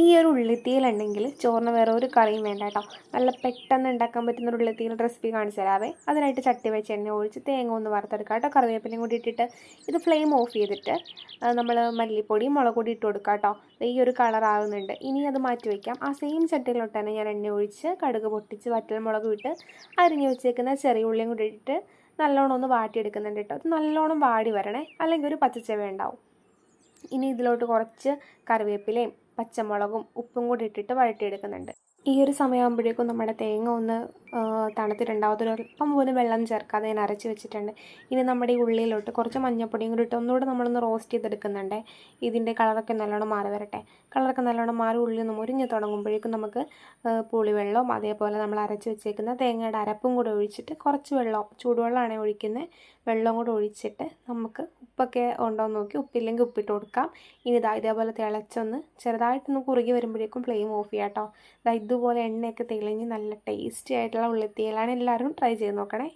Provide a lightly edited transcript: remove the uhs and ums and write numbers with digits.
ഈ ഒരു ഉള്ളിത്തീയിലുണ്ടെങ്കിൽ ചോറിന് വേറെ ഒരു കറിയും വേണ്ട കേട്ടോ. നല്ല പെട്ടെന്ന് ഉണ്ടാക്കാൻ പറ്റുന്ന ഒരു ഉള്ളിത്തീയിൽ റെസിപ്പി കാണിച്ചു തരാവേ. അതിനായിട്ട് ചട്ടി വെച്ച് എണ്ണ ഒഴിച്ച് തേങ്ങ ഒന്ന് വറുത്തെടുക്കാം കേട്ടോ. കറിവേപ്പിലയും കൂടി ഇട്ടിട്ട് ഇത് ഫ്ലെയിം ഓഫ് ചെയ്തിട്ട് നമ്മൾ മല്ലിപ്പൊടി മുളക് പൊടി ഇട്ട് കൊടുക്കാം കേട്ടോ. ഈ ഒരു കളർ ആകുന്നുണ്ട്. ഇനി അത് മാറ്റി വയ്ക്കാം. ആ സെയിം ചട്ടിയിലോട്ട് തന്നെ ഞാൻ എണ്ണ ഒഴിച്ച് കടുക് പൊട്ടിച്ച് വറ്റൽമുളക് ഇട്ട് അരിഞ്ഞ് വെച്ചേക്കുന്ന ചെറിയ ഉള്ളിയും കൂടി ഇട്ടിട്ട് നല്ലോണം ഒന്ന് വാട്ടിയെടുക്കുന്നുണ്ട് കേട്ടോ. അത് നല്ലോണം വാടി വരണേ, അല്ലെങ്കിൽ ഒരു പച്ചച്ചവ ഉണ്ടാവും. ഇനി ഇതിലോട്ട് കുറച്ച് കറിവേപ്പിലയും പച്ചമുളകും ഉപ്പും കൂടി ഇട്ടിട്ട് വഴറ്റിയെടുക്കുന്നുണ്ട്. ഈ ഒരു സമയമാകുമ്പോഴേക്കും നമ്മുടെ തേങ്ങ ഒന്ന് തണുത്തിട്ടുണ്ടാവും. അതൊരല്പം പോലും വെള്ളം ചേർക്കാതെ ഞാൻ അരച്ച് വെച്ചിട്ടുണ്ട്. ഇനി നമ്മുടെ ഈ ഉള്ളിയിലോട്ട് കുറച്ച് മഞ്ഞൾപ്പൊടിയും കൂടി ഇട്ട് ഒന്നുകൂടെ നമ്മളൊന്ന് റോസ്റ്റ് ചെയ്തെടുക്കുന്നുണ്ട്. ഇതിൻ്റെ കളറൊക്കെ നല്ലോണം മാറി വരട്ടെ. കളറൊക്കെ നല്ലോണം മാറി ഉള്ളി ഒന്ന് മുരിഞ്ഞ് തുടങ്ങുമ്പോഴേക്കും നമുക്ക് പുളിവെള്ളവും അതേപോലെ നമ്മൾ അരച്ച് വെച്ചേക്കുന്ന തേങ്ങയുടെ അരപ്പും കൂടെ ഒഴിച്ചിട്ട് കുറച്ച് വെള്ളം, ചൂടുവെള്ളമാണ് ഒഴിക്കുന്നത്, വെള്ളം കൂടെ ഒഴിച്ചിട്ട് നമുക്ക് ഉപ്പൊക്കെ ഉണ്ടോ എന്ന് നോക്കി, ഉപ്പില്ലെങ്കിൽ ഉപ്പിട്ട് കൊടുക്കാം. ഇനി ഇതേപോലെ തിളച്ചൊന്ന് ചെറുതായിട്ടൊന്ന് കുറുകി വരുമ്പോഴേക്കും ഫ്ലെയിം ഓഫ് ചെയ്യാം കേട്ടോ. ഇതുപോലെ എണ്ണയൊക്കെ തെളിഞ്ഞ് നല്ല ടേസ്റ്റി ആയിട്ടുള്ള ഉള്ളിത്തീയലാണ്. എല്ലാവരും ട്രൈ ചെയ്ത് നോക്കണേ.